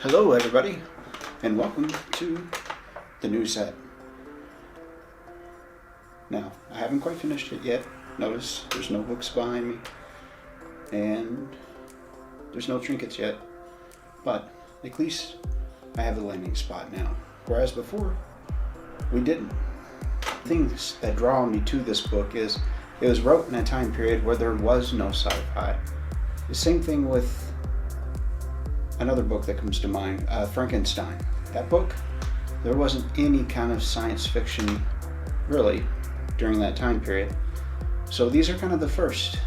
Hello everybody, and welcome to the new set. Now, I haven't quite finished it yet. Notice there's no books behind me, and there's no trinkets yet, but at least I have the landing spot now, whereas before, we didn't. Things that draw me to this book is it was wrote in a time period where there was no sci-fi. The same thing with another book that comes to mind, Frankenstein. That book, there wasn't any kind of science fiction really during that time period. So these are kind of the first.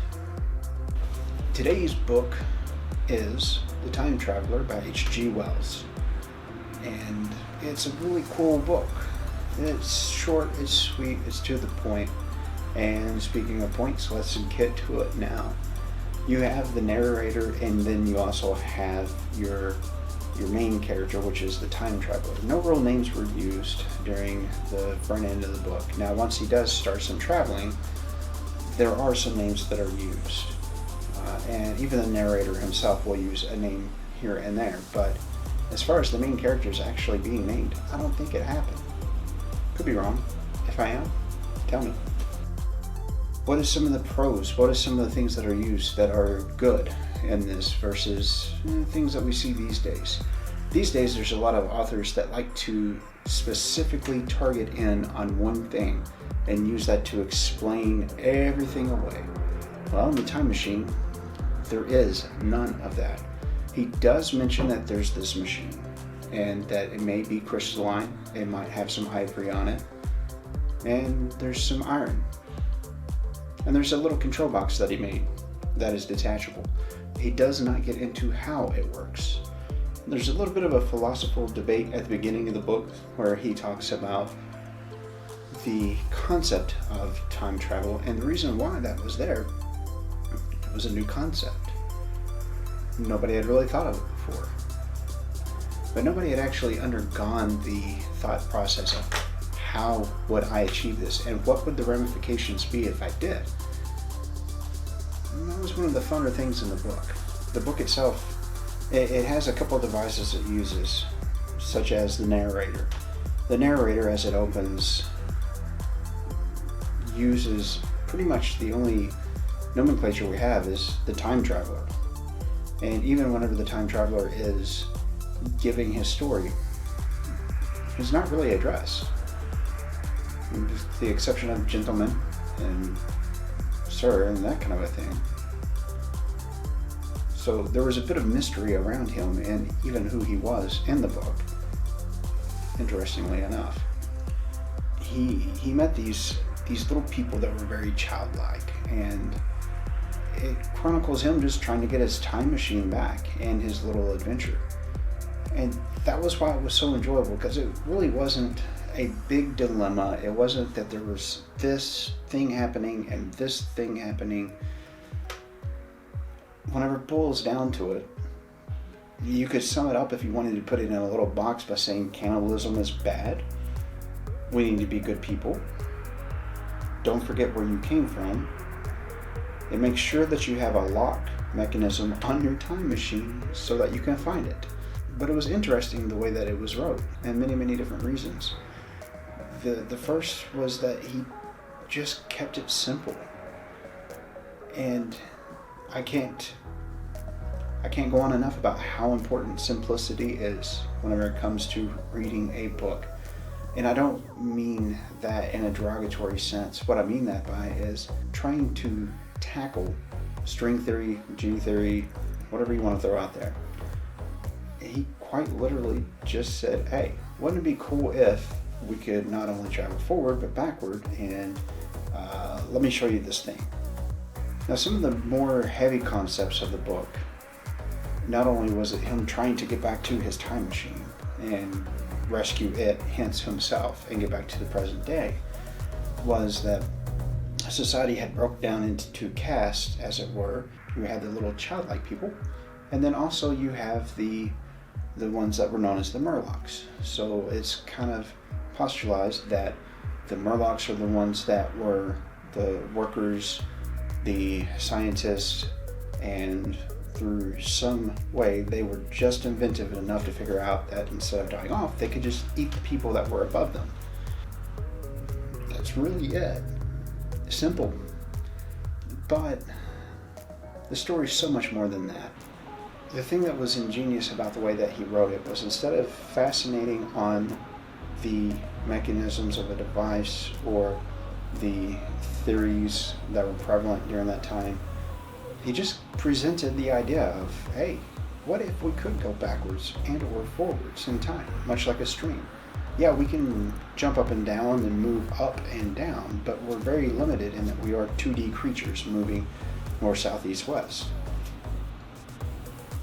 Today's book is The Time Traveler by H.G. Wells. And it's a really cool book. It's short, it's sweet, it's to the point. And speaking of points, let's get to it now. You have the narrator, and then you also have your main character, which is the time traveler. No real names were used during the front end of the book. Now, once he does start some traveling, there are some names that are used. And even the narrator himself will use a name here and there. But as far as the main characters actually being named, I don't think it happened. Could be wrong. If I am, tell me. What is some of the pros? What are some of the things that are used that are good in this versus things that we see these days? These days, there's a lot of authors that like to specifically target in on one thing and use that to explain everything away. Well, in The Time Machine, there is none of that. He does mention that there's this machine and that it may be crystalline, it might have some ivory on it, and there's some iron. And there's a little control box that he made that is detachable. He does not get into how it works. There's a little bit of a philosophical debate at the beginning of the book where he talks about the concept of time travel, and the reason why that was there, it was a new concept. Nobody had really thought of it before. But nobody had actually undergone the thought process of how would I achieve this, and what would the ramifications be if I did? And that was one of the funner things in the book. The book itself, it has a couple of devices it uses, such as the narrator. The narrator, as it opens, uses pretty much the only nomenclature we have is the time traveler. And even whenever the time traveler is giving his story, he's not really addressed. With the exception of gentleman and sir and that kind of a thing. So there was a bit of mystery around him and even who he was in the book. Interestingly enough, he met these little people that were very childlike, and it chronicles him just trying to get his time machine back and his little adventure. And that was why it was so enjoyable, because it really wasn't a big dilemma. It wasn't that there was this thing happening and this thing happening. Whenever it boils down to it, you could sum it up if you wanted to put it in a little box by saying cannibalism is bad. We need to be good people. Don't forget where you came from. And make sure that you have a lock mechanism on your time machine so that you can find it. But it was interesting the way that it was wrote, and many, many different reasons. The first was that he just kept it simple. And I can't go on enough about how important simplicity is whenever it comes to reading a book. And I don't mean that in a derogatory sense. What I mean that by is trying to tackle string theory, G theory, whatever you want to throw out there. He quite literally just said, hey, wouldn't it be cool if we could not only travel forward but backward, and let me show you this thing. Now, some of the more heavy concepts of the book, not only was it him trying to get back to his time machine and rescue it, hence himself, and get back to the present day, was that society had broke down into two castes, as it were. You had the little childlike people, and then also you have the ones that were known as the Murlocs. So it's kind of postulated that the Murlocs are the ones that were the workers, the scientists, and through some way, they were just inventive enough to figure out that instead of dying off, they could just eat the people that were above them. That's really it. Simple. But the story's so much more than that. The thing that was ingenious about the way that he wrote it was, instead of fascinating on the mechanisms of a device or the theories that were prevalent during that time, he just presented the idea of, hey, what if we could go backwards and or forwards in time, much like a stream? Yeah, we can jump up and down and move up and down, but we're very limited in that we are 2D creatures moving north, south, east, west.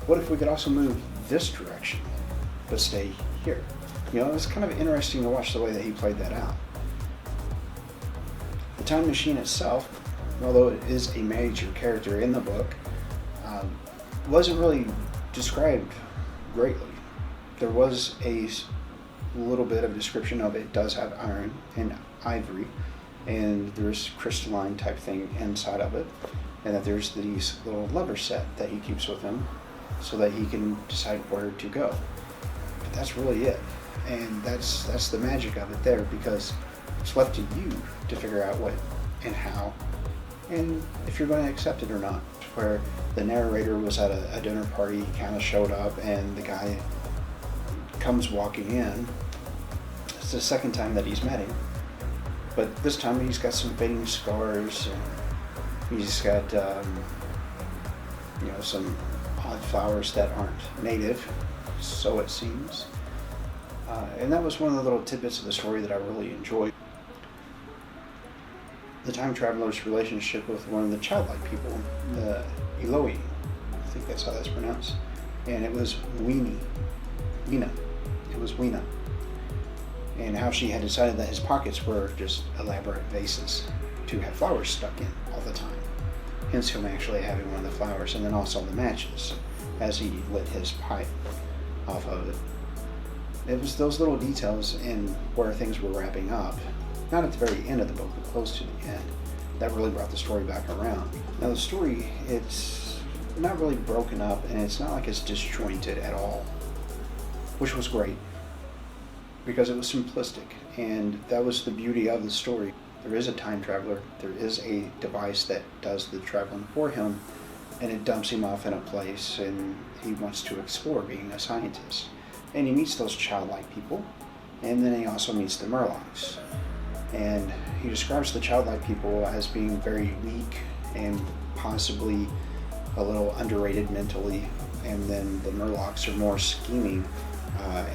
What if we could also move this direction, but stay here? You know, it's kind of interesting to watch the way that he played that out. The time machine itself, although it is a major character in the book, wasn't really described greatly. There was a little bit of description of it does have iron and ivory, and there's crystalline type thing inside of it, and that there's these little lever set that he keeps with him so that he can decide where to go. But that's really it, and that's the magic of it there, because it's left to you to figure out what and how, and if you're going to accept it or not. Where the narrator was at a dinner party, he kind of showed up, and the guy comes walking in. It's the second time that he's met him, but this time he's got some fading scars, and he's got some odd flowers that aren't native, so it seems. And that was one of the little tidbits of the story that I really enjoyed. The time traveler's relationship with one of the childlike people, the Eloi, I think that's how that's pronounced, and it was Weena. It was Weena. And how she had decided that his pockets were just elaborate vases to have flowers stuck in all the time. Hence him actually having one of the flowers, and then also the matches as he lit his pipe off of it. It was those little details in where things were wrapping up, not at the very end of the book, but close to the end, that really brought the story back around. Now the story, it's not really broken up, and it's not like it's disjointed at all, which was great, because it was simplistic, and that was the beauty of the story. There is a time traveler, there is a device that does the traveling for him, and it dumps him off in a place, and he wants to explore being a scientist. And he meets those childlike people, and then he also meets the Murlocs. And he describes the childlike people as being very weak and possibly a little underrated mentally, and then the Murlocs are more scheming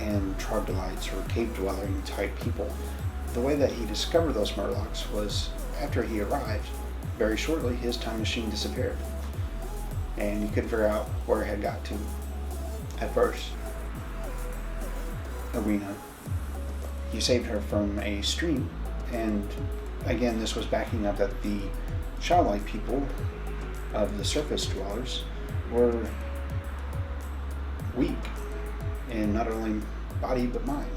and troglodytes or cave-dwelling type people. The way that he discovered those Murlocs was, after he arrived, very shortly his time machine disappeared, and he couldn't figure out where it had got to at first. Arena, he saved her from a stream, and again this was backing up that the childlike people of the surface dwellers were weak in not only body but mind,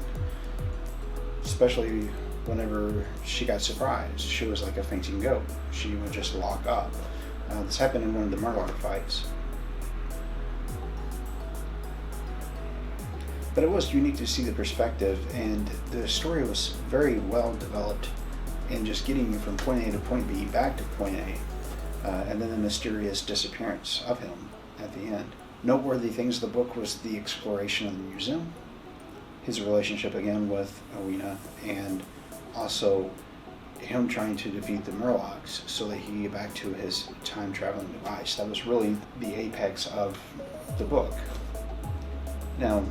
especially whenever she got surprised. She was like a fainting goat. She would just lock up. This happened in one of the Murloc fights. But it was unique to see the perspective, and the story was very well developed in just getting you from point A to point B back to point A, and then the mysterious disappearance of him at the end. Noteworthy things of the book was the exploration of the museum, his relationship again with Owena, and also him trying to defeat the Murlocs so that he could get back to his time-traveling device. That was really the apex of the book. Now,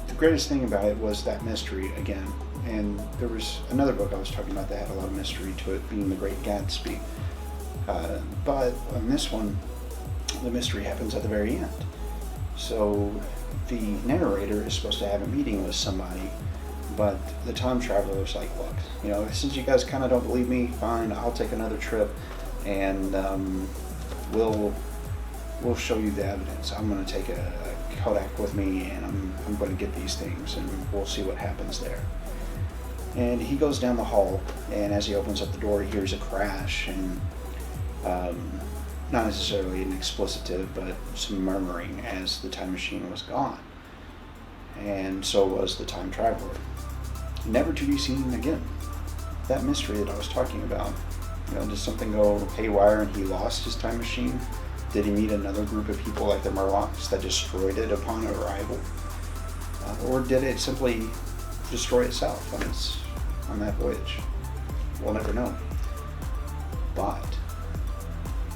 the greatest thing about it was that mystery again, and there was another book I was talking about that had a lot of mystery to it, being The Great Gatsby. But on this one, the mystery happens at the very end. So the narrator is supposed to have a meeting with somebody, but the time traveler is like, look, since you guys kind of don't believe me, fine, I'll take another trip, and we'll show you the evidence. I'm going to take a Kodak with me, and I'm going to get these things, and we'll see what happens there. And he goes down the hall, and as he opens up the door, he hears a crash, and not necessarily an explicitive, but some murmuring as the time machine was gone. And so was the time traveler, never to be seen again. That mystery that I was talking about, did something go haywire and he lost his time machine? Did he meet another group of people like the Murlocs that destroyed it upon arrival? Or did it simply destroy itself on that voyage? We'll never know. But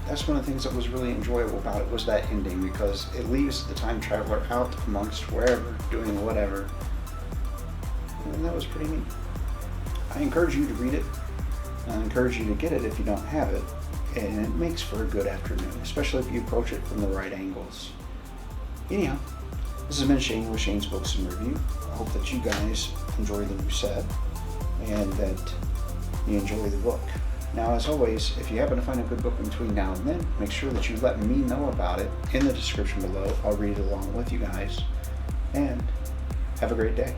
that's one of the things that was really enjoyable about it, was that ending, because it leaves the time traveler out amongst wherever, doing whatever. And that was pretty neat. I encourage you to read it. I encourage you to get it if you don't have it. And it makes for a good afternoon, especially if you approach it from the right angles. Anyhow, this has been Shane with Shane's Books and Review. I hope that you guys enjoy the new set and that you enjoy the book. Now, as always, if you happen to find a good book between now and then, make sure that you let me know about it in the description below. I'll read it along with you guys. And have a great day.